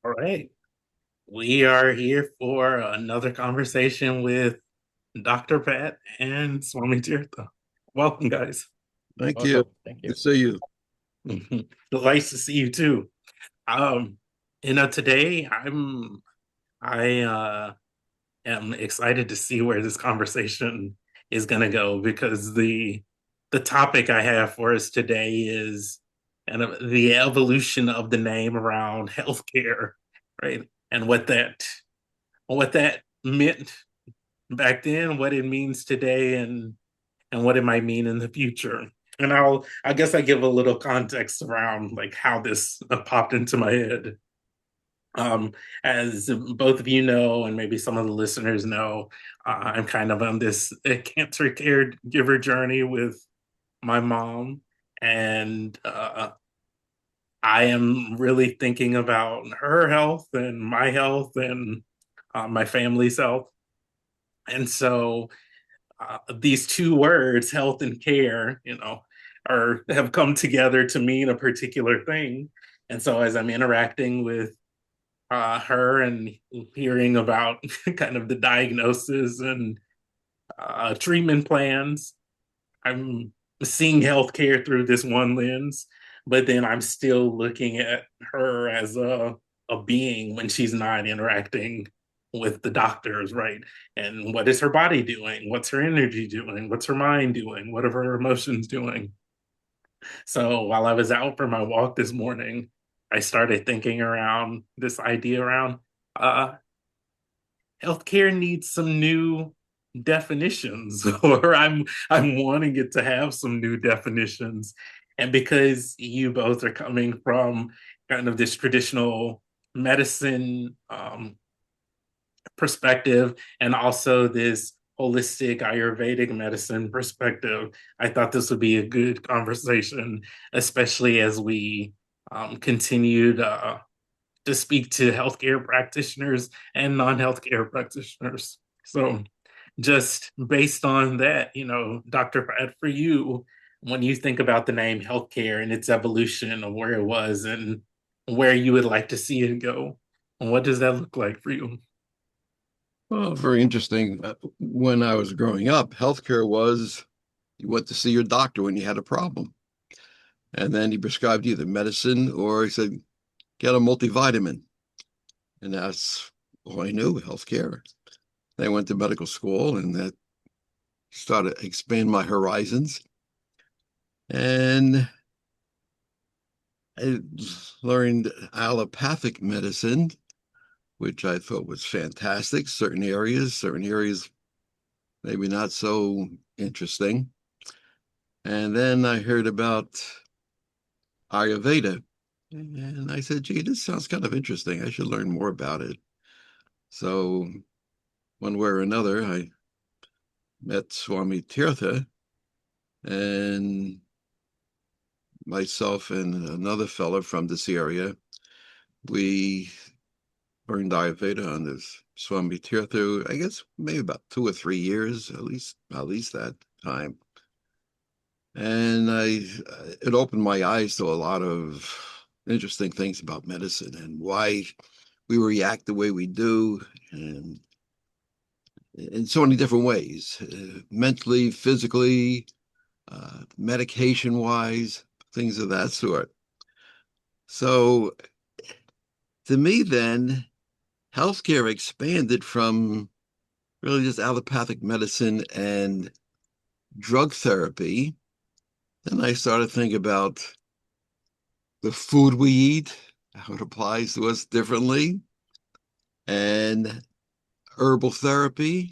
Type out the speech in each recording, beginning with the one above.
All right. We are here for another conversation with Dr. Pat and Swami Tirtha. Welcome, guys. Thank you. Welcome. Thank Good you. to see you. Nice to see you too. Um, today I am excited to see where this conversation is gonna go because the topic I have for us today is the evolution of the name around healthcare, right? And what that meant back then, what it means today, and what it might mean in the future. And I guess I give a little context around like how this popped into my head. Um, as both of you know, and maybe some of the listeners know, I'm kind of on this cancer caregiver journey with my mom, and I am really thinking about her health and my health and my family's health. And so these two words, health and care, are have come together to mean a particular thing. And so as I'm interacting with her and hearing about kind of the diagnosis and treatment plans, I'm seeing healthcare through this one lens, but then I'm still looking at her as a being when she's not interacting with the doctors, right? And what is her body doing? What's her energy doing? What's her mind doing? What are her emotions doing? So while I was out for my walk this morning, I started thinking around this idea around uh, healthcare needs some new definitions, or I'm wanting it to have some new definitions. And because you both are coming from kind of this traditional medicine perspective and also this holistic Ayurvedic medicine perspective, I thought this would be a good conversation, especially as we continue to speak to healthcare practitioners and non-healthcare practitioners. So just based on that, Dr. Pratt, for you, when you think about the name healthcare and its evolution of where it was and where you would like to see it go, what does that look like for you? Well, very interesting. When I was growing up, healthcare was you went to see your doctor when you had a problem. And then he prescribed either medicine or he said, get a multivitamin. And that's all I knew, healthcare. Then I went to medical school and that started to expand my horizons. And I learned allopathic medicine, which I thought was fantastic. Certain areas maybe not so interesting. And then I heard about Ayurveda. And I said, gee, this sounds kind of interesting. I should learn more about it. So, one way or another, I met Swami Tirtha, and myself and another fellow from this area, we learned Ayurveda on this Swami Tirtha, I guess maybe about 2 or 3 years, at least that time. And it opened my eyes to a lot of interesting things about medicine and why we react the way we do, and in so many different ways, mentally, physically, medication wise, things of that sort. So to me, then, healthcare expanded from really just allopathic medicine and drug therapy. Then I started thinking about the food we eat, how it applies to us differently, and herbal therapy,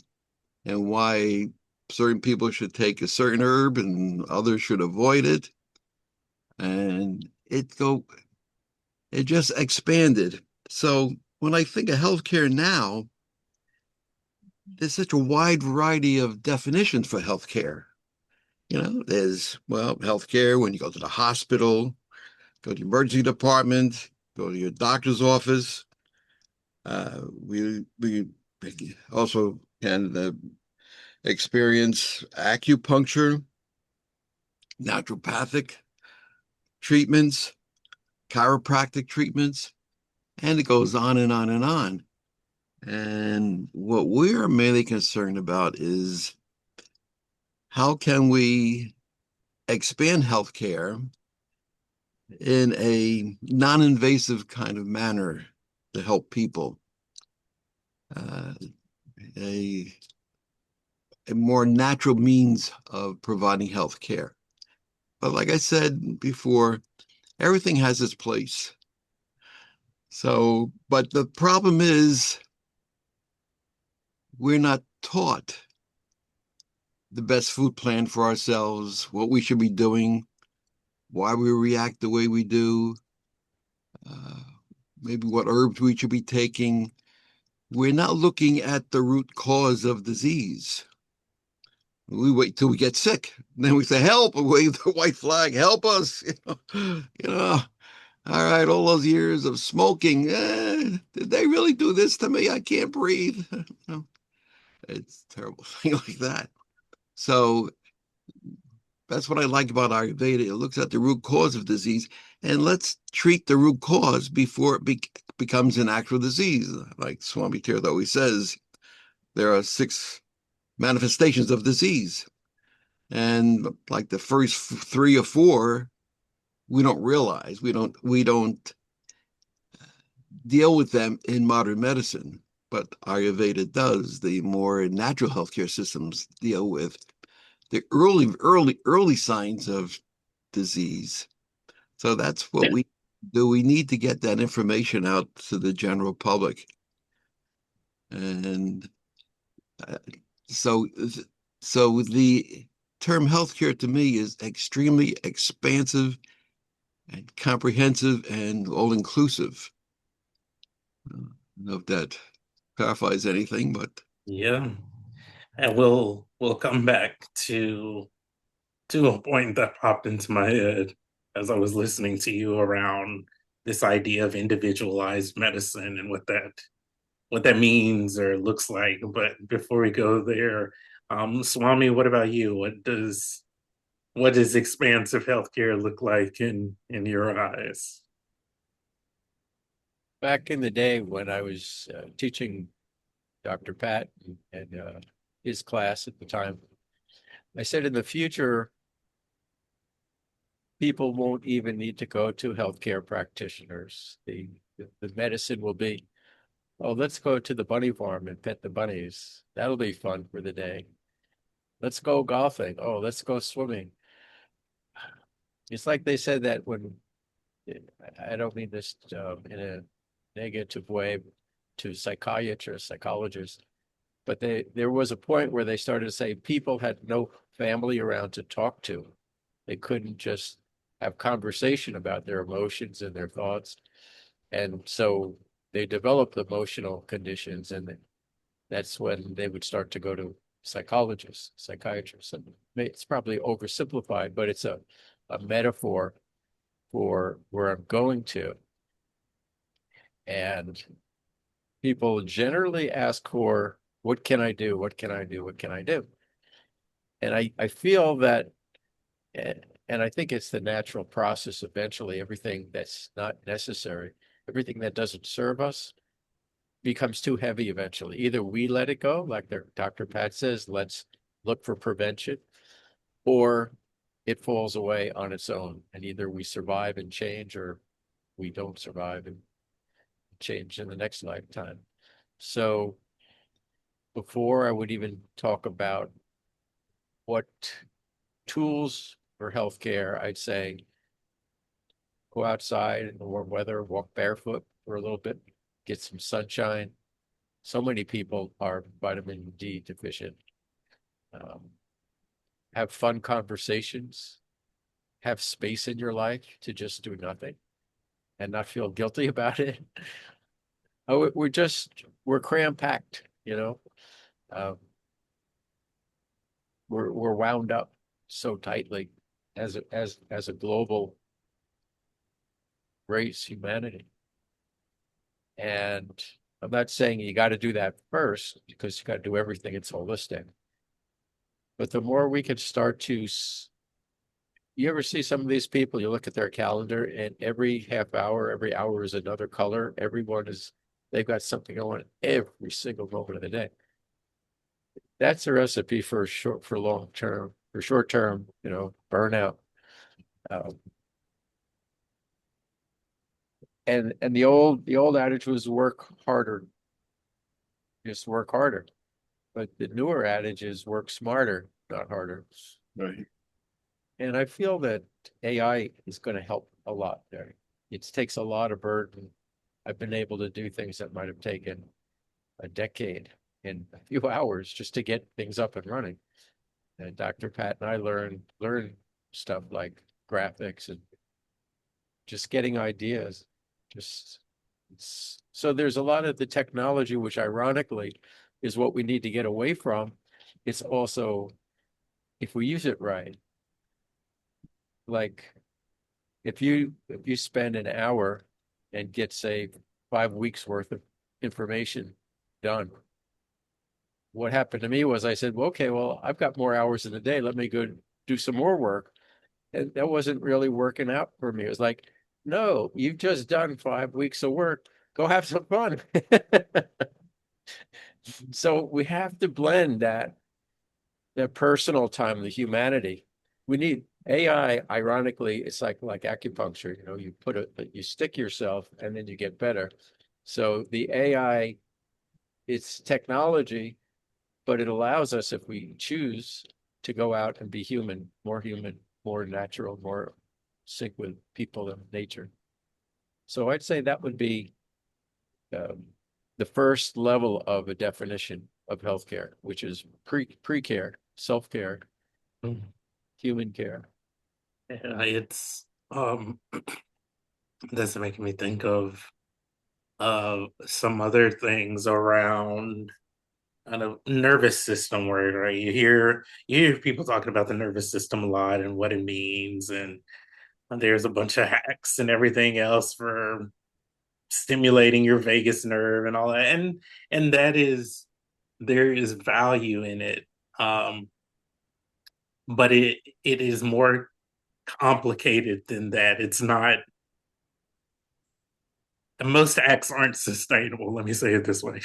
and why certain people should take a certain herb and others should avoid it. And it just expanded. So when I think of healthcare now, there's such a wide variety of definitions for healthcare. There's, well, healthcare when you go to the hospital, go to the emergency department, go to your doctor's office. We also can experience acupuncture, naturopathic treatments, chiropractic treatments. And it goes on and on and on. And what we're mainly concerned about is how can we expand healthcare in a non-invasive kind of manner to help people, uh, a, a more natural means of providing health care. But like I said before, everything has its place. So, but the problem is we're not taught the best food plan for ourselves, what we should be doing, why we react the way we do, uh, maybe what herbs we should be taking. We're not looking at the root cause of disease. We wait till we get sick. Then we say, help, and wave the white flag, help us. All right, all those years of smoking, did they really do this to me? I can't breathe. It's a terrible thing like that. So that's what I like about Ayurveda. It looks at the root cause of disease, and let's treat the root cause before becomes an actual disease. Like Swami Tirtha always says, there are six manifestations of disease. And like the first three or four, we don't realize, we don't deal with them in modern medicine, but Ayurveda does. The more natural healthcare systems deal with the early signs of disease. So that's what we do. We need to get that information out to the general public. And uh, so, so the term healthcare to me is extremely expansive and comprehensive and all inclusive. I don't know if that clarifies anything, but Yeah. And we'll come back to a point that popped into my head as I was listening to you around this idea of individualized medicine and what that means or looks like. But before we go there, Swami, what about you? What does expansive healthcare look like in your eyes? Back in the day when I was teaching Dr. Pat and his class at the time, I said in the future, people won't even need to go to healthcare practitioners. The medicine will be, oh, let's go to the bunny farm and pet the bunnies. That'll be fun for the day. Let's go golfing. Oh, let's go swimming. It's like they said that when, I don't mean this in a negative way to psychiatrists, psychologists, but there was a point where they started to say people had no family around to talk to. They couldn't just have conversation about their emotions and their thoughts. And so they developed emotional conditions, and that's when they would start to go to psychologists, psychiatrists. And it's probably oversimplified, but it's a metaphor for where I'm going to. And people generally ask for, what can I do? What can I do? What can I do? And I feel that, and I think it's the natural process eventually, everything that's not necessary, everything that doesn't serve us becomes too heavy eventually. Either we let it go, like Dr. Pat says, let's look for prevention, or it falls away on its own. And either we survive and change, or we don't survive and change in the next lifetime. So before I would even talk about what tools for healthcare, I'd say go outside in the warm weather, walk barefoot for a little bit, get some sunshine. So many people are vitamin D deficient. Um, have fun conversations, have space in your life to just do nothing and not feel guilty about it. Oh, we're cram packed, you know. Um, we're wound up so tightly as a global race, humanity. And I'm not saying you got to do that first because you got to do everything. It's holistic. But the more we can start to You ever see some of these people, you look at their calendar and every half hour, every hour is another color. They've got something going every single moment of the day. That's a recipe for long term, for short term, burnout. Um, and the old adage was work harder, just work harder. But the newer adage is work smarter, not harder. Right. And I feel that AI is going to help a lot there. It takes a lot of burden. I've been able to do things that might have taken a decade in a few hours just to get things up and running. And Dr. Pat and I learn stuff like graphics and just getting ideas. Just so there's a lot of the technology, which ironically is what we need to get away from. It's also, if we use it right, like if you spend an hour and get, say, 5 weeks worth of information done. What happened to me was I said, well, okay, well, I've got more hours in the day. Let me go do some more work. And that wasn't really working out for me. It was like, no, you've just done 5 weeks of work. Go have some fun. So we have to blend that personal time, the humanity. We need AI, ironically, it's like acupuncture, you stick yourself and then you get better. So the AI, it's technology, but it allows us, if we choose, to go out and be human, more natural, more sync with people and nature. So I'd say that would be um, the first level of a definition of healthcare, which is pre-care, self-care, human care. Yeah, it's that's making me think of some other things around kind of nervous system work, right? You hear people talking about the nervous system a lot and what it means, and there's a bunch of hacks and everything else for stimulating your vagus nerve and all that, and that is there is value in it, um, but it is more complicated than that. It's not. Most acts aren't sustainable. Let me say it this way.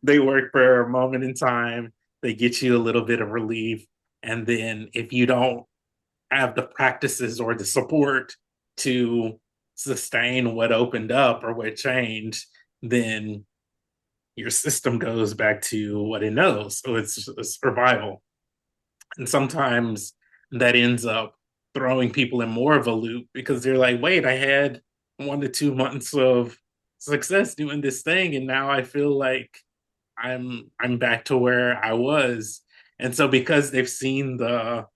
They work for a moment in time. They get you a little bit of relief. And then if you don't have the practices or the support to sustain what opened up or what changed, then your system goes back to what it knows. So it's survival. And sometimes that ends up throwing people in more of a loop because they're like, wait, I had 1 to 2 months of success doing this thing, and now I feel like I'm back to where I was. And so because they've seen the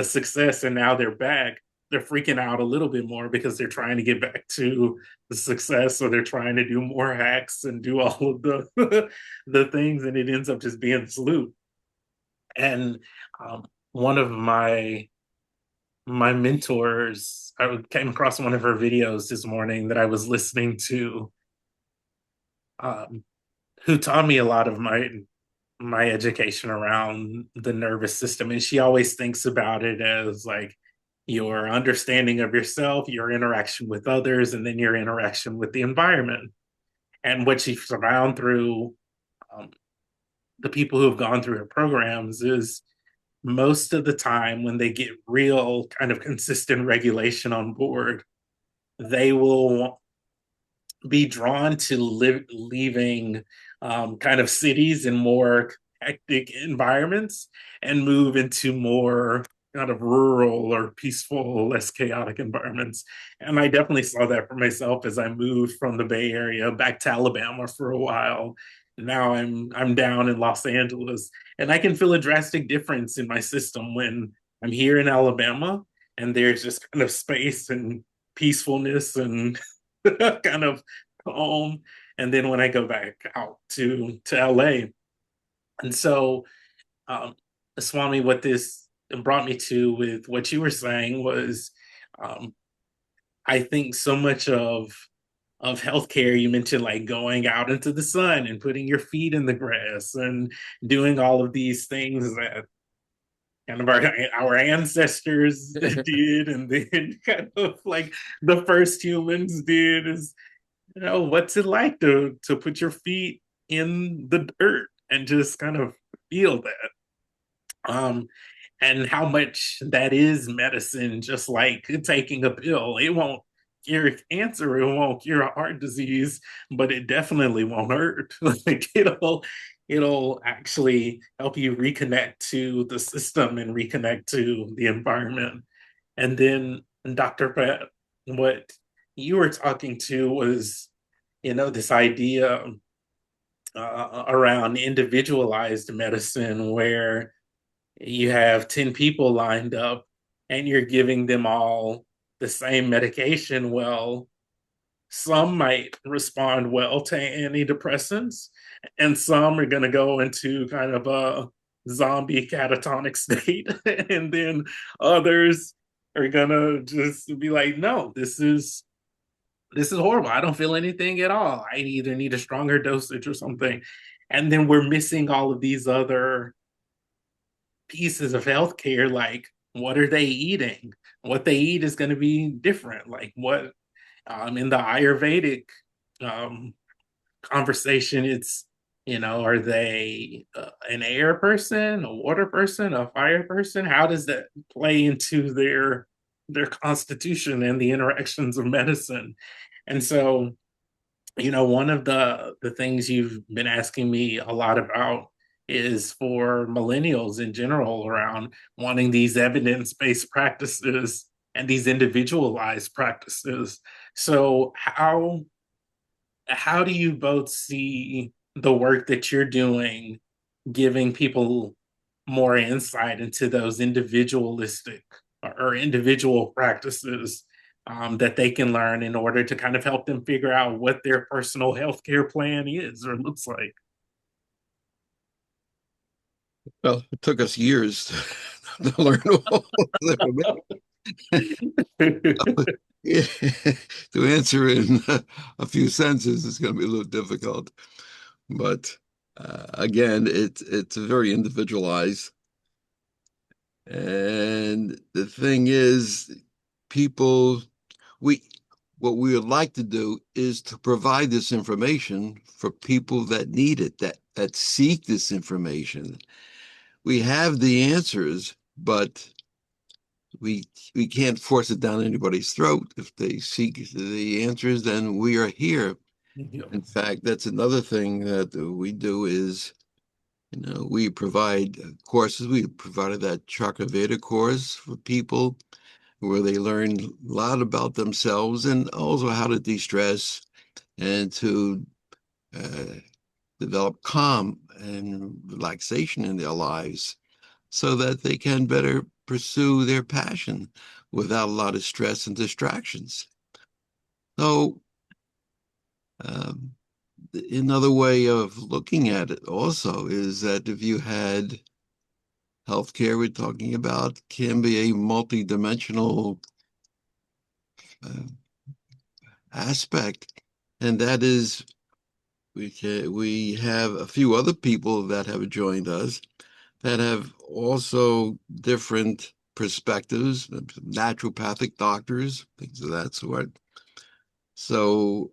success and now they're back, they're freaking out a little bit more because they're trying to get back to the success, so they're trying to do more hacks and do all of the the things, and it ends up just being this loop. And one of my mentors, I came across one of her videos this morning that I was listening to, um, who taught me a lot of my education around the nervous system, and she always thinks about it as like your understanding of yourself, your interaction with others, and then your interaction with the environment. And what she found through um, the people who have gone through her programs is most of the time when they get real kind of consistent regulation on board, they will be drawn to leaving kind of cities and more hectic environments and move into more kind of rural or peaceful, less chaotic environments. And I definitely saw that for myself as I moved from the Bay Area back to Alabama for a while. Now I'm down in Los Angeles, and I can feel a drastic difference in my system when I'm here in Alabama and there's just kind of space and peacefulness and kind of home. And then when I go back out to LA. And so Swami, what this brought me to with what you were saying was um, I think so much of healthcare, you mentioned like going out into the sun and putting your feet in the grass and doing all of these things that kind of our ancestors did, and then kind of like the first humans did, is, what's it like to put your feet in the dirt and just kind of feel that. And how much that is medicine, just like taking a pill. It won't cure cancer, it won't cure heart disease, but it definitely won't hurt. Like it'll actually help you reconnect to the system and reconnect to the environment. And then Dr. Pat, what you were talking to was, this idea around individualized medicine, where you have 10 people lined up and you're giving them all the same medication. Well, some might respond well to antidepressants, and some are going to go into kind of a zombie catatonic state. And then others are going to just be like, no, this is horrible. I don't feel anything at all. I either need a stronger dosage or something. And then we're missing all of these other pieces of healthcare, like what are they eating? What they eat is going to be different. Like what in the Ayurvedic um, conversation, it's, are they an air person, a water person, a fire person? How does that play into their constitution and the interactions of medicine? And so, one of the things you've been asking me a lot about is for millennials in general, around wanting these evidence-based practices and these individualized practices. So how do you both see the work that you're doing giving people more insight into those individualistic or individual practices that they can learn in order to kind of help them figure out what their personal healthcare plan is or looks like? Well, it took us years to learn all this information. Yeah, to answer in a few sentences is going to be a little difficult, but again, it's very individualized. And the thing is, people, we what we would like to do is to provide this information for people that need it, that seek this information. We have the answers, but we we can't force it down anybody's throat. If they seek the answers, then we are here. Yeah. In fact, that's another thing that we do is, we provide courses. We provided that Chakraveda course for people where they learn a lot about themselves and also how to de-stress and to uh, develop calm and relaxation in their lives so that they can better pursue their passion without a lot of stress and distractions. So, um, another way of looking at it also is that if you had healthcare, we're talking about, can be a multidimensional uh, aspect, and that is we have a few other people that have joined us that have also different perspectives, naturopathic doctors, things of that sort. So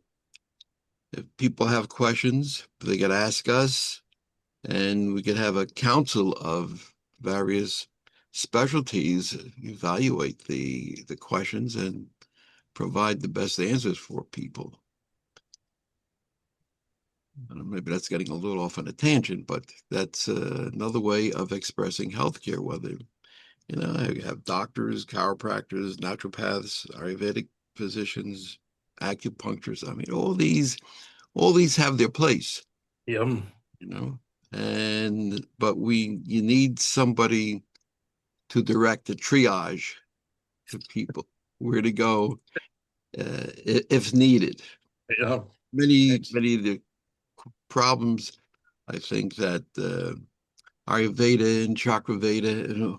if people have questions, they can ask us, and we can have a council of various specialties evaluate the questions and provide the best answers for people. Maybe that's getting a little off on a tangent, but that's another way of expressing healthcare, whether, you have doctors, chiropractors, naturopaths, Ayurvedic physicians, acupuncturists. I mean, all these have their place, Yeah. you know, but you need somebody to direct the triage to people, where to go if needed. Yeah. Many of the problems, I think, that Ayurveda and Chakraveda,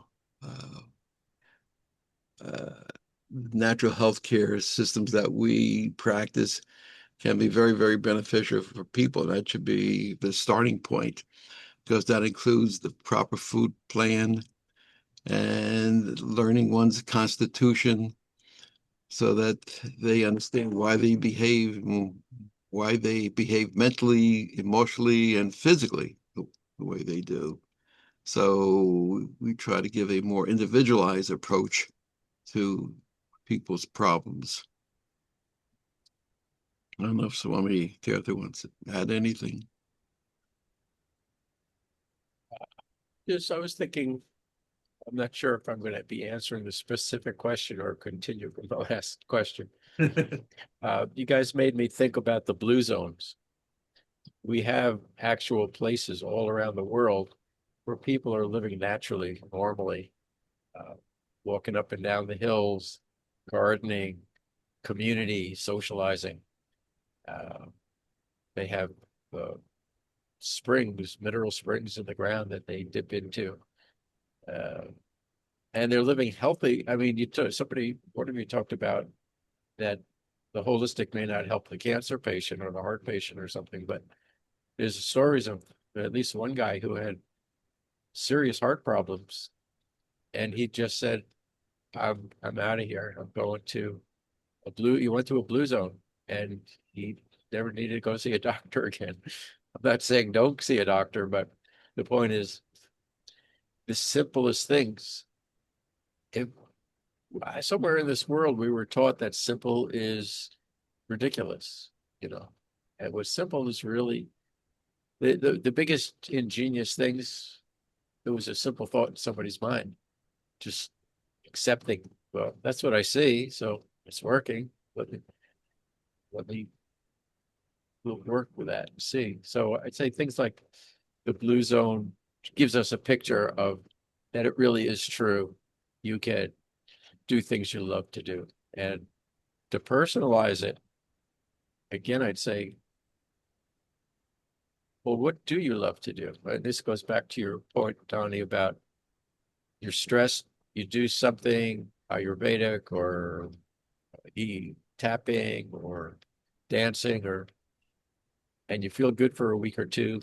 natural healthcare systems that we practice can be very, very beneficial for people. And that should be the starting point, because that includes the proper food plan, and learning one's constitution so that they understand why they behave mentally, emotionally, and physically the way they do. So we try to give a more individualized approach to people's problems. I don't know if Swami Tirtha wants to add anything. Yes, I was thinking, I'm not sure if I'm going to be answering the specific question or continue from the last question. You guys made me think about the blue zones. We have actual places all around the world where people are living naturally, normally, uh, walking up and down the hills, gardening, community, socializing. Uh, they have uh, springs, mineral springs in the ground that they dip into. Uh, and they're living healthy. I mean, one of you talked about that the holistic may not help the cancer patient or the heart patient or something, but there's stories of at least one guy who had serious heart problems, and he just said, I'm out of here. I'm going to he went to a blue zone, and he never needed to go see a doctor again. I'm not saying don't see a doctor, but the point is the simplest things. If somewhere in this world we were taught that simple is ridiculous, you know, and what simple is really the biggest ingenious things. It was a simple thought in somebody's mind, just accepting, well, that's what I see, so it's working. Let me we'll work with that and see. So I'd say things like the blue zone gives us a picture of that it really is true. You can do things you love to do. And to personalize it, again, I'd say, well, what do you love to do? And this goes back to your point, Donnie, about you're stressed, you do something Ayurvedic or tapping or dancing and you feel good for a week or two,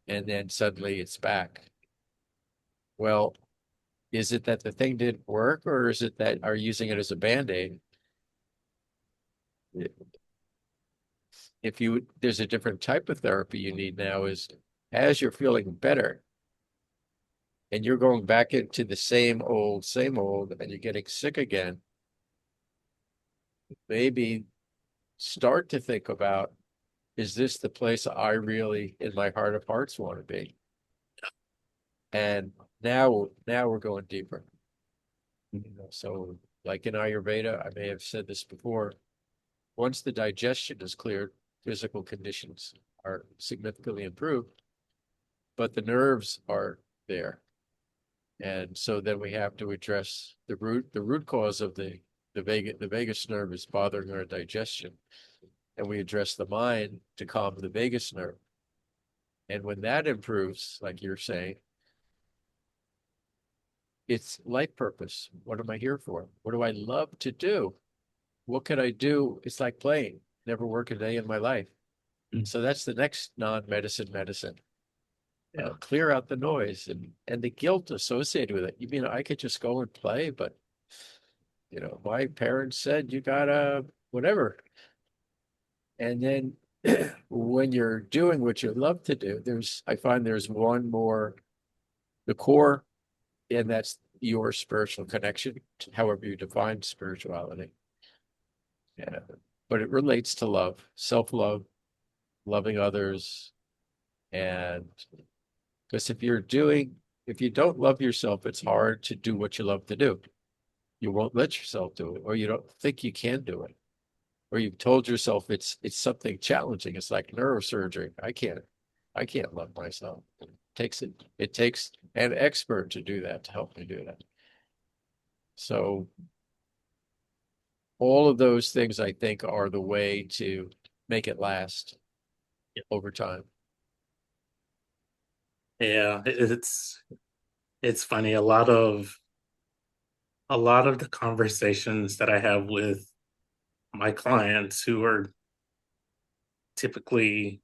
and then suddenly it's back. Well, is it that the thing didn't work, or is it that are using it as a band-aid? If there's a different type of therapy you need now is as you're feeling better and you're going back into the same old, and you're getting sick again, maybe start to think about, is this the place I really, in my heart of hearts, want to be? And now we're going deeper. So like in Ayurveda, I may have said this before, once the digestion is cleared, physical conditions are significantly improved, but the nerves are there. And so then we have to address the root cause of the vagus nerve is bothering our digestion. And we address the mind to calm the vagus nerve. And when that improves, like you're saying, it's life purpose. What am I here for? What do I love to do? What could I do? It's like playing, never work a day in my life. So that's the next non-medicine medicine. Yeah. Clear out the noise and the guilt associated with it. You mean I could just go and play, but my parents said you gotta whatever. And then when you're doing what you love to do, I find there's one more, the core, and that's your spiritual connection, however you define spirituality. Yeah. But it relates to love, self-love, loving others. And because if you don't love yourself, it's hard to do what you love to do. You won't let yourself do it, or you don't think you can do it, or you've told yourself it's something challenging. It's like neurosurgery. I can't love myself. It takes an expert to do that, to help me do that. So all of those things I think are the way to make it last over time. Yeah, it's funny. A lot of the conversations that I have with my clients who are typically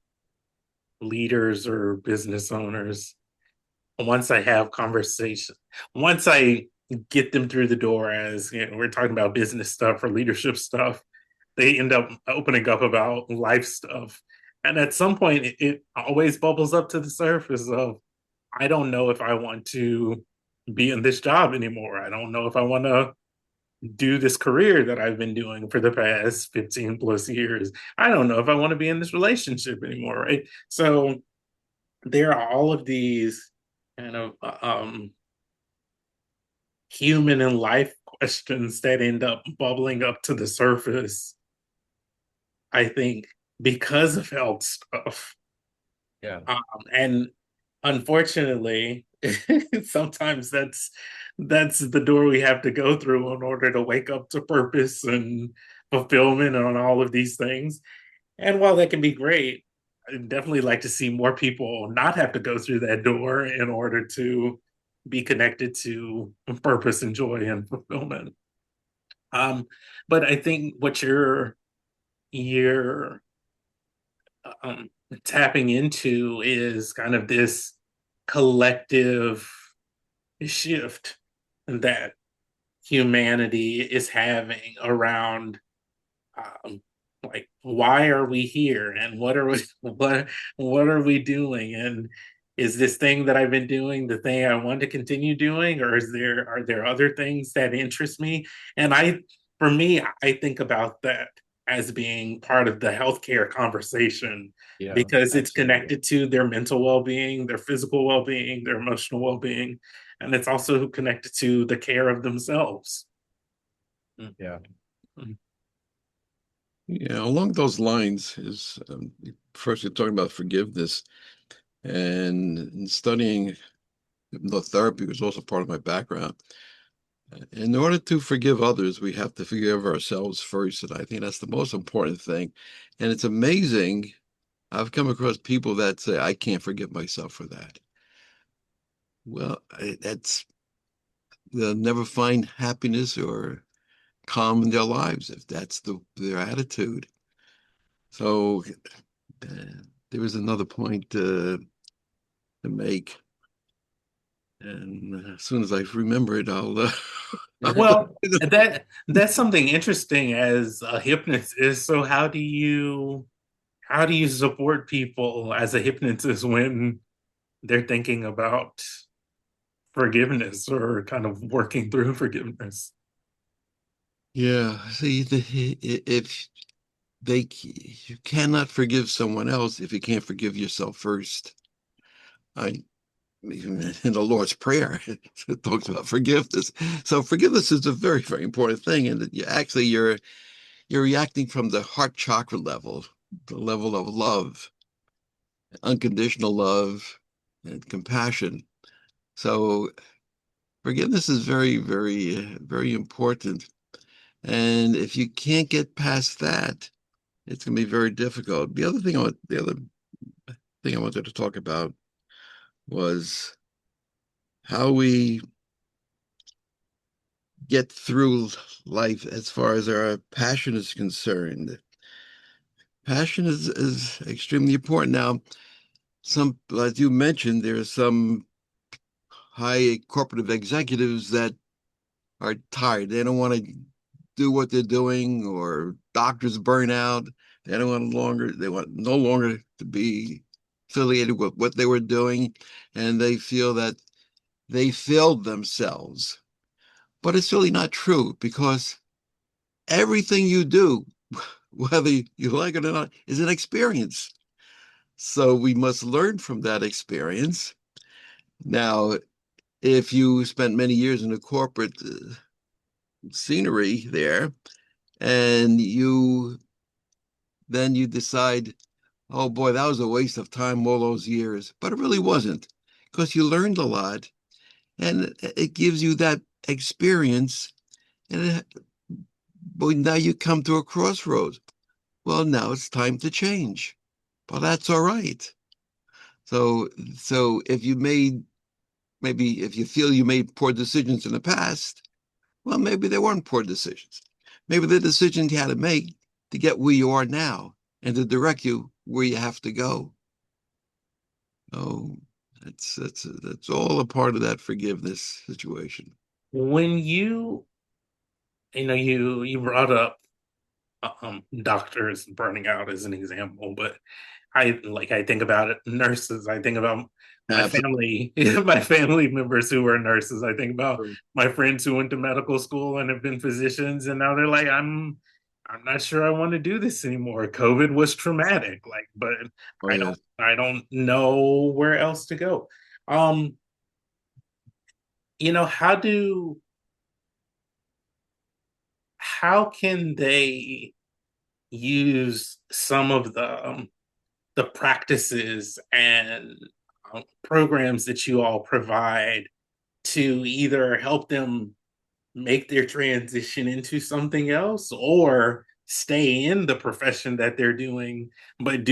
leaders or business owners, once I have conversation, once I get them through the door. As you know, we're talking about business stuff or leadership stuff, they end up opening up about life stuff. And at some point, it always bubbles up to the surface of, I don't know if I want to be in this job anymore. I don't know if I want to do this career that I've been doing for the past 15 plus years. I don't know if I want to be in this relationship anymore, right? So there are all of these kind of human and life questions that end up bubbling up to the surface, I think, because of health stuff. Yeah. And unfortunately, sometimes that's the door we have to go through in order to wake up to purpose and fulfillment on all of these things. And while that can be great, I'd definitely like to see more people not have to go through that door in order to be connected to purpose and joy and fulfillment. Um, but I think what you're um, tapping into is kind of this collective shift that humanity is having around, um, like, why are we here and what are we what are we doing, and is this thing that I've been doing the thing I want to continue doing, or are there other things that interest me? And for me, I think about that as being part of the healthcare conversation, Yeah, because it's absolutely. connected to their mental well-being, their physical well-being, their emotional well-being, and it's also connected to the care of themselves. Yeah. Yeah, along those lines is first you're talking about forgiveness, and in studying hypnotherapy was also part of my background. In order to forgive others, we have to forgive ourselves first, and I think that's the most important thing. And it's amazing. I've come across people that say, "I can't forgive myself for that." Well, that's they'll never find happiness or calm in their lives if that's their attitude. So there was another point to make, and as soon as I remember it, I'll go. Well, that's something interesting as a hypnotist. So how do you support people as a hypnotist when they're thinking about forgiveness or kind of working through forgiveness? Yeah, see, if you cannot forgive someone else if you can't forgive yourself first. I Even in the Lord's Prayer, it talks about forgiveness. So forgiveness is a very, very important thing, and you actually you're reacting from the heart chakra level, the level of love, unconditional love, and compassion. So forgiveness is very, very, very important. And if you can't get past that, it's going to be very difficult. The other thing I wanted to talk about was how we get through life as far as our passion is concerned. Passion is extremely important. Now, as you mentioned, there are some high corporate executives that are tired. They don't want to do what they're doing, or doctors burn out. They want no longer to be affiliated with what they were doing, and they feel that they failed themselves. But it's really not true, because everything you do, whether you like it or not, is an experience. So we must learn from that experience. Now, if you spent many years in the corporate scenery there, and you decide, oh boy, that was a waste of time all those years. But it really wasn't, because you learned a lot, and it gives you that experience. But now you come to a crossroads. Well, now it's time to change. Well, that's all right. So, so if you feel you made poor decisions in the past, well, maybe they weren't poor decisions. Maybe the decisions you had to make to get where you are now and to direct you where you have to go. Oh, that's all a part of that forgiveness situation. when you brought up doctors burning out as an example, but I think about it, nurses. I think about my Absolutely. family, my family members who are nurses. I think about my friends who went to medical school and have been physicians, and now they're like, I'm not sure I want to do this anymore. COVID was traumatic, like, but Oh, I yeah. don't I don't know where else to go. Um, how can they use some of the practices and programs that you all provide to either help them make their transition into something else or stay in the profession that they're doing, but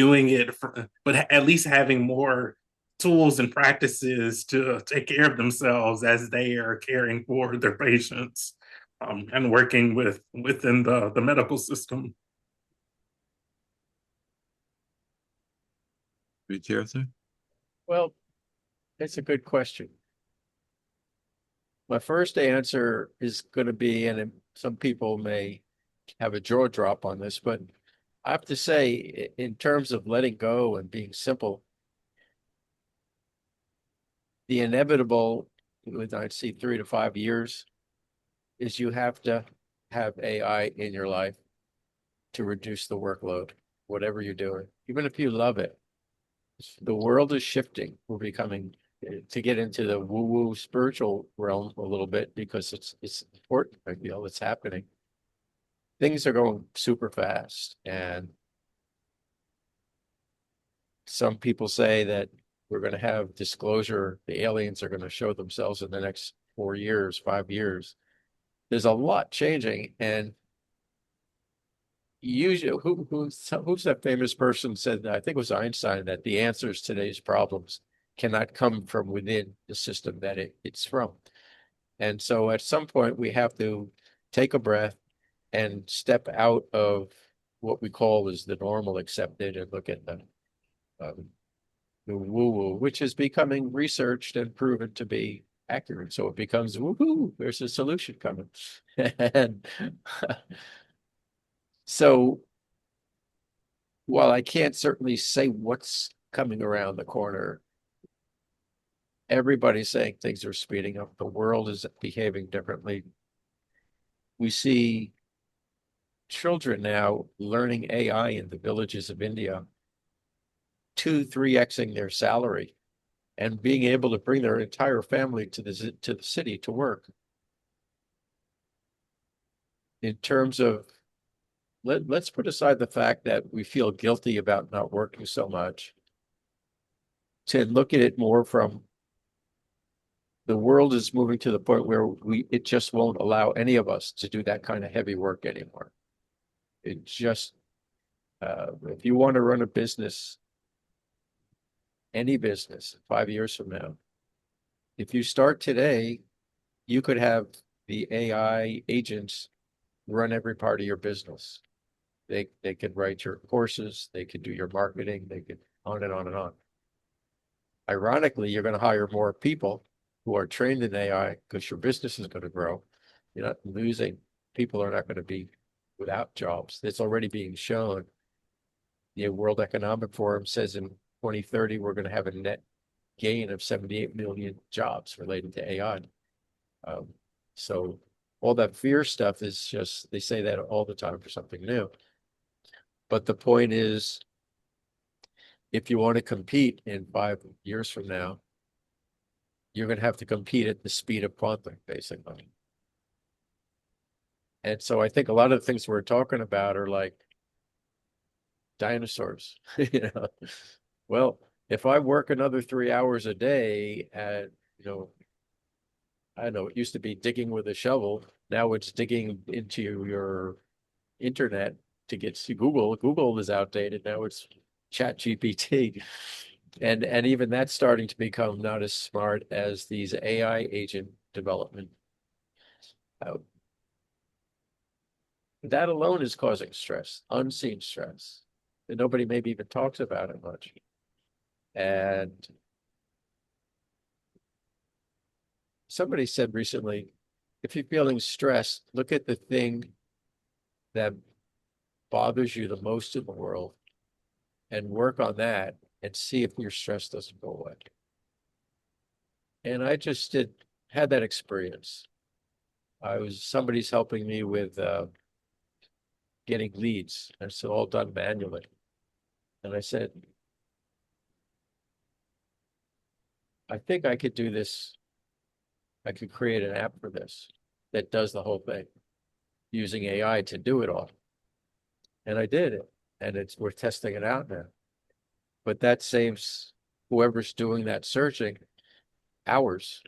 but at least having more tools and practices to take care of themselves as they are caring for their patients, and working within the medical system. Tirtha? Well, it's a good question. My first answer is going to be, and some people may have a jaw drop on this, but I have to say, in terms of letting go and being simple, the inevitable, I'd see 3 to 5 years, is you have to have AI in your life to reduce the workload, whatever you're doing, even if you love it. The world is shifting. We're becoming, to get into the woo-woo spiritual realm a little bit, because it's important. I feel it's happening. Things are going super fast, and some people say that we're going to have disclosure. The aliens are going to show themselves in the next 4 years, 5 years. There's a lot changing, and usually, who's that famous person said, I think it was Einstein, that the answers to today's problems cannot come from within the system that it's from. And so at some point we have to take a breath and step out of what we call is the normal accepted and look at the woo-woo, which is becoming researched and proven to be accurate. So it becomes woohoo, there's a solution coming. And so while I can't certainly say what's coming around the corner, everybody's saying things are speeding up. The world is behaving differently. We see children now learning AI in the villages of India, 3xing their salary and being able to bring their entire family to the city to work. In terms of, let's put aside the fact that we feel guilty about not working so much, to look at it more from, the world is moving to the point where it just won't allow any of us to do that kind of heavy work anymore. It just, if you want to run a business, any business 5 years from now, if you start today, you could have the AI agents run every part of your business. They could write your courses, they could do your marketing, they could on and on and on. Ironically, you're going to hire more people who are trained in AI because your business is going to grow. You're not losing. People are not going to be without jobs. It's already being shown. The World Economic Forum says in 2030, we're going to have a net gain of 78 million jobs related to AI. So all that fear stuff is just, they say that all the time for something new. But the point is, if you want to compete in 5 years from now, you're going to have to compete at the speed of quantum, basically. And so I think a lot of the things we're talking about are like dinosaurs. You know, well, if I work another 3 hours a day at, I don't know, it used to be digging with a shovel. Now it's digging into your internet to get to Google. Google is outdated. Now it's Chat GPT. And even that's starting to become not as smart as these AI agent development. That alone is causing stress, unseen stress, that nobody maybe even talks about it much. And somebody said recently, if you're feeling stressed, look at the thing that bothers you the most in the world and work on that and see if your stress doesn't go away. And I just had that experience. Somebody's helping me with getting leads. And it's all done manually. And I said, I think I could do this. I could create an app for this that does the whole thing using AI to do it all. And I did it. And we're testing it out now. But that saves whoever's doing that searching hours.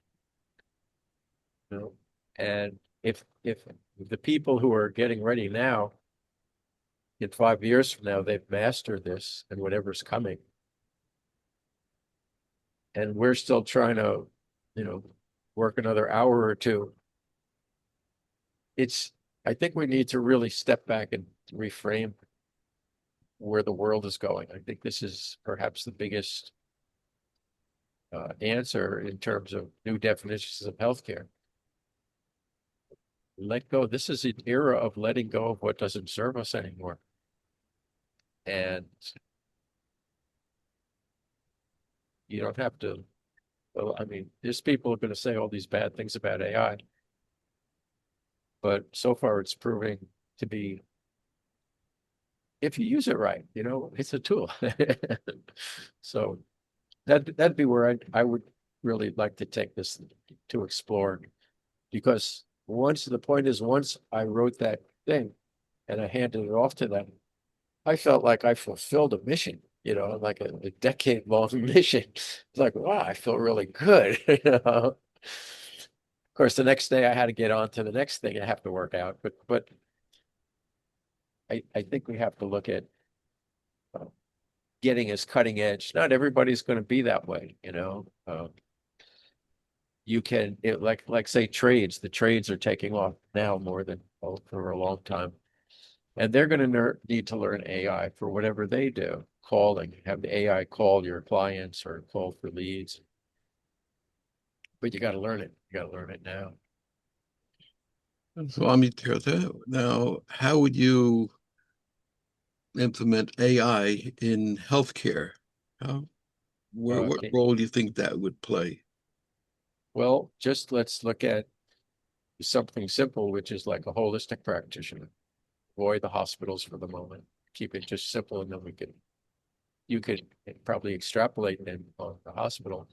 You know? And if the people who are getting ready now, in 5 years from now, they've mastered this and whatever's coming. And we're still trying to, work another hour or two. I think we need to really step back and reframe where the world is going. I think this is perhaps the biggest answer in terms of new definitions of healthcare. Let go. This is an era of letting go of what doesn't serve us anymore. And you don't have to, well, I mean, there's people who are going to say all these bad things about AI, but so far it's proving to be, if you use it right, it's a tool. So that'd be where I would really like to take this to explore, because once I wrote that thing and I handed it off to them, I felt like I fulfilled a mission, like a decade-long mission. It's like, wow, I feel really good. Of course, the next day I had to get on to the next thing I have to work out. But I think we have to look at getting as cutting edge. Not everybody's going to be that way, you can like say trades. The trades are taking off now more than for a long time. And they're going to need to learn AI for whatever they do. Have the AI call your clients or call for leads. But you got to learn it. You got to learn it now. Swami Tirtha, now, how would you implement AI in healthcare? What role do you think that would play? Well, just let's look at something simple, which is like a holistic practitioner. Avoid the hospitals for the moment. Keep it just simple, and then you could probably extrapolate then on the hospital.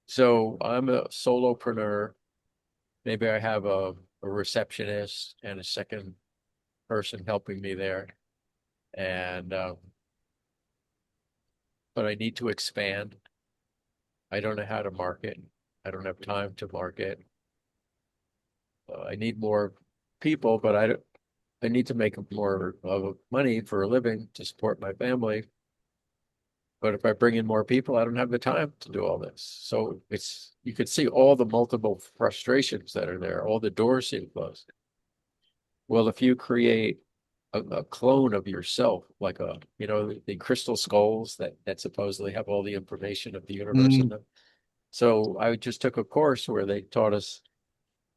So I'm a solopreneur. Maybe I have a receptionist and a second person helping me there. And but I need to expand. I don't know how to market. I don't have time to market. I need more people, but I need to make more of money for a living to support my family. But if I bring in more people, I don't have the time to do all this. So you could see all the multiple frustrations that are there, all the doors seem closed. Well, if you create a clone of yourself, like the crystal skulls that supposedly have all the information of the universe in them. So I just took a course where they taught us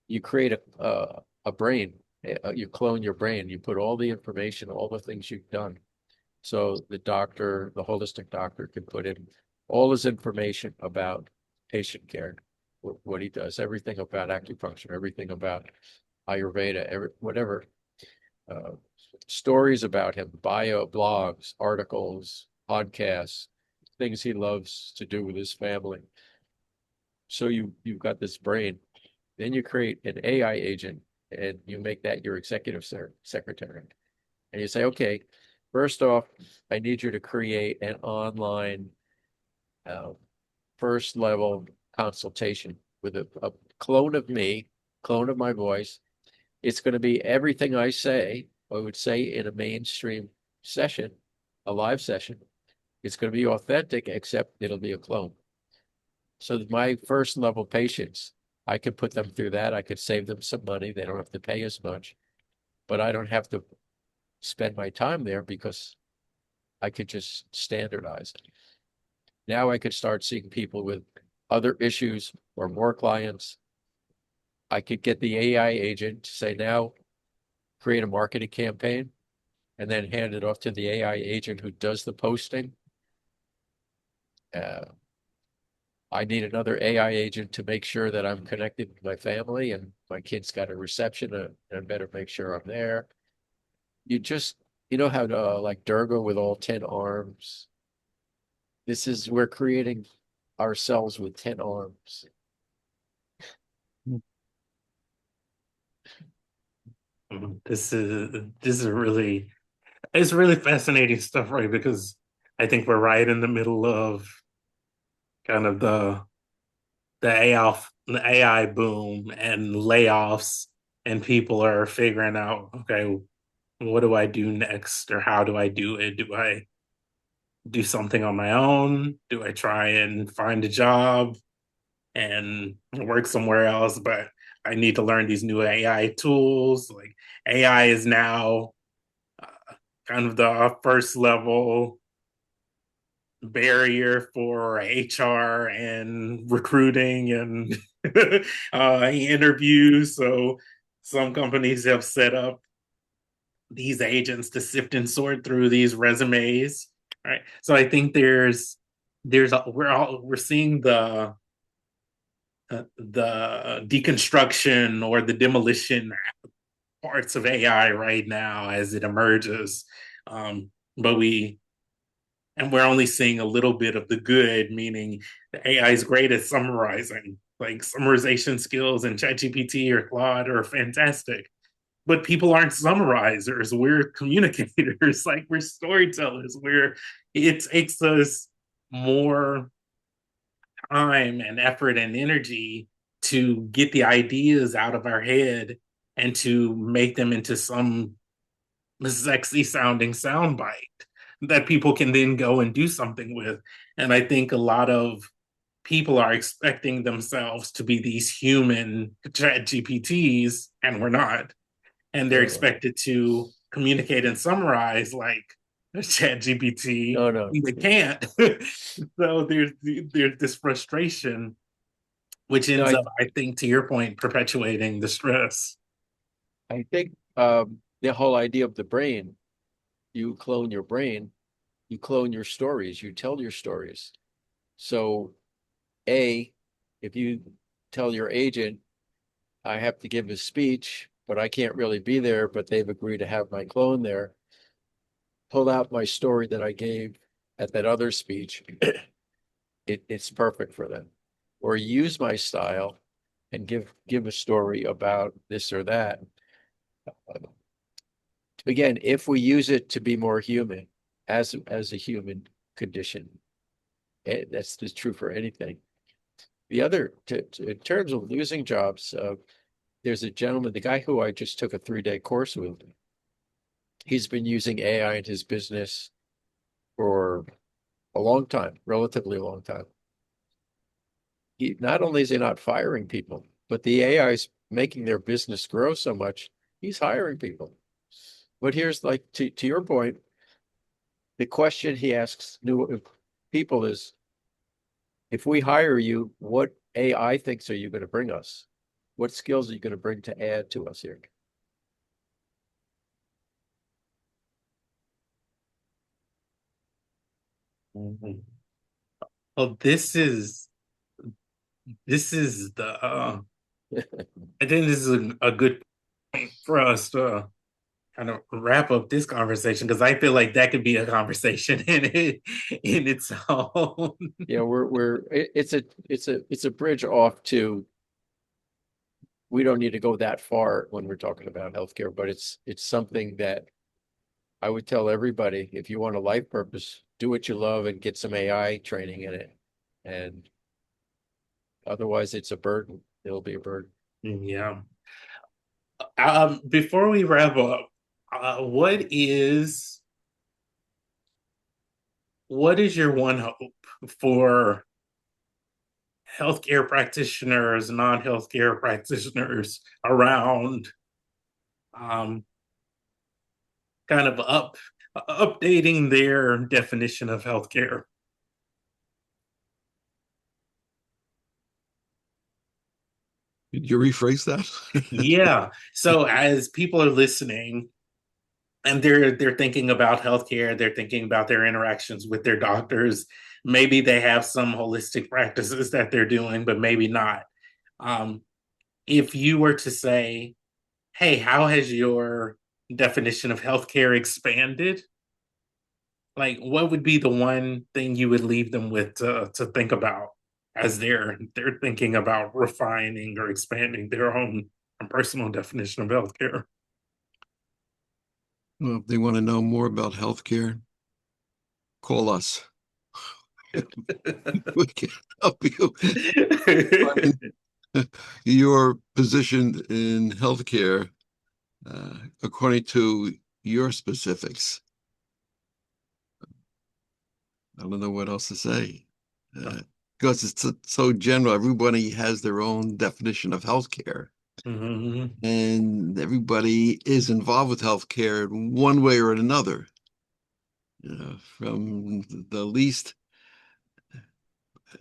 you create a brain, you clone your brain, you put all the information, all the things you've done. So the holistic doctor can put in all his information about patient care, what he does, everything about acupuncture, everything about Ayurveda, whatever, stories about him, bio blogs, articles, podcasts, things he loves to do with his family. So you've got this brain. Then you create an AI agent and you make that your executive secretary. And you say, okay, first off, I need you to create an online first level consultation with a clone of me, clone of my voice. It's going to be everything I would say in a mainstream session, a live session. It's going to be authentic, except it'll be a clone. So my first level patients, I could put them through that. I could save them some money. They don't have to pay as much, but I don't have to spend my time there because I could just standardize it. Now I could start seeing people with other issues or more clients. I could get the AI agent to say, now create a marketing campaign and then hand it off to the AI agent who does the posting. I need another AI agent to make sure that I'm connected with my family and my kid's got a reception and I better make sure I'm there. You know how to, like Durga with all 10 arms. We're creating ourselves with 10 arms. This is really it's really fascinating stuff, right? Because I think we're right in the middle of kind of the AI boom and layoffs, and people are figuring out, okay, what do I do next, or how do I do it? Do I do something on my own? Do I try and find a job and work somewhere else? But I need to learn these new AI tools. Like AI is now kind of the first level barrier for HR and recruiting and interviews. So some companies have set up these agents to sift and sort through these resumes. Right. So I think we're seeing the deconstruction or the demolition parts of AI right now as it emerges. But we're only seeing a little bit of the good, meaning the AI is great at summarizing. Like summarization skills in ChatGPT or Claude are fantastic. But people aren't summarizers. We're communicators, like we're storytellers. It takes us more time and effort and energy to get the ideas out of our head and to make them into some sexy sounding soundbite that people can then go and do something with. And I think a lot of people are expecting themselves to be these human chat GPTs, and we're not. And they're No, expected to communicate and summarize like chat GPT. no, no. They can't. So there's this frustration, which No, ends up, I think, to your point, perpetuating the stress. I think the whole idea of the brain, you clone your brain, you clone your stories, you tell your stories. So, if you tell your agent, I have to give a speech, but I can't really be there, but they've agreed to have my clone there, pull out my story that I gave at that other speech, it's perfect for them. Or use my style and give a story about this or that. Again, if we use it to be more human as a human condition, that's just true for anything. The other, in terms of losing jobs, there's a gentleman, the guy who I just took a 3-day course with. He's been using AI in his business for a long time, relatively long time. Not only is he not firing people, but the AI is making their business grow so much, he's hiring people. But here's, like, to your point, the question he asks new people is, if we hire you, what AI thinks are you going to bring us? What skills are you going to bring to add to us here? Mhm. Well, this is the I think this is a good point for us to kind of wrap up this conversation, because I feel like that could be a conversation in its own. Yeah, it's a bridge off to, we don't need to go that far when we're talking about healthcare, but it's something that I would tell everybody, if you want a life purpose, do what you love and get some AI training in it. And otherwise it's a burden. It'll be a burden. Yeah. Before we wrap up, what is your one hope for healthcare practitioners, non-healthcare practitioners around um, kind of updating their definition of healthcare? Could you rephrase that? Yeah. So as people are listening and they're thinking about healthcare, they're thinking about their interactions with their doctors. Maybe they have some holistic practices that they're doing, but maybe not. Um, if you were to say, "Hey, how has your definition of healthcare expanded?" Like, what would be the one thing you would leave them with to think about as they're thinking about refining or expanding their own personal definition of healthcare? Well, if they want to know more about healthcare, call us. We can help you find your position in healthcare according to your specifics. I don't know what else to say. Because it's so general, everybody has their own definition of healthcare. Mhm. And everybody is involved with healthcare in one way or another. From the least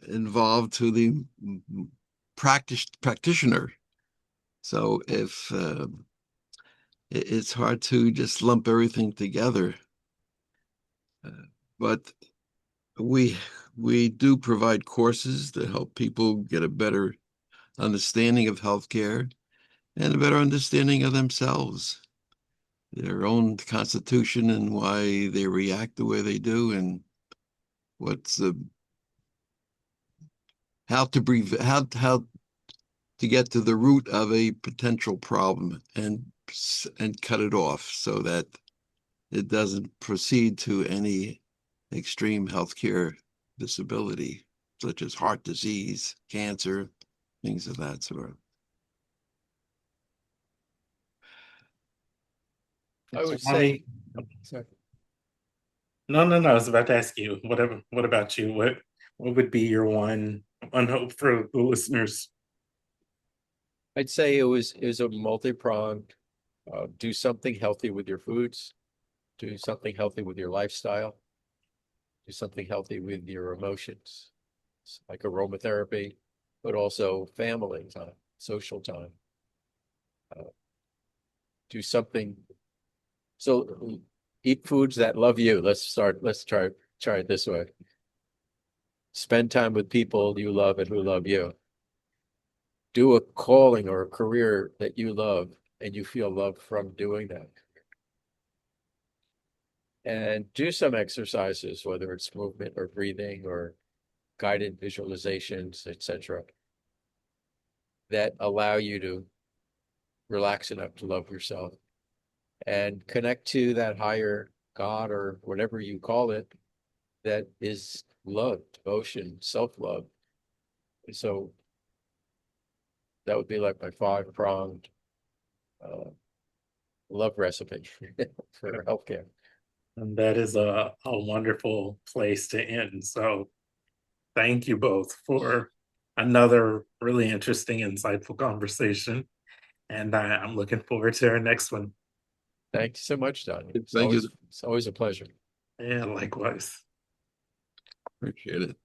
involved to the practitioner. So if it's hard to just lump everything together, but we we do provide courses to help people get a better understanding of healthcare and a better understanding of themselves, their own constitution, and why they react the way they do, and what's the how to how to get to the root of a potential problem and cut it off so that it doesn't proceed to any extreme healthcare disability, such as heart disease, cancer, things of that sort. I would Swami? say, sorry. No, no, no. I was about to ask you, whatever, what about you? What would be your one hope for the listeners? I'd say it was a multi-pronged, do something healthy with your foods, do something healthy with your lifestyle, do something healthy with your emotions, like aromatherapy, but also family time, social time. Uh, do something. So eat foods that love you. Let's try it this way. Spend time with people you love and who love you. Do a calling or a career that you love and you feel love from doing that. And do some exercises, whether it's movement or breathing or guided visualizations, etc., that allow you to relax enough to love yourself and connect to that higher God or whatever you call it that is love, devotion, self-love. So that would be like my five-pronged uh, love recipe for healthcare. And that is a wonderful place to end. So thank you both for another really interesting, insightful conversation. And I'm looking forward to our next one. Thanks so much, Don. Thank you. It's always a pleasure. Yeah, likewise. Appreciate it.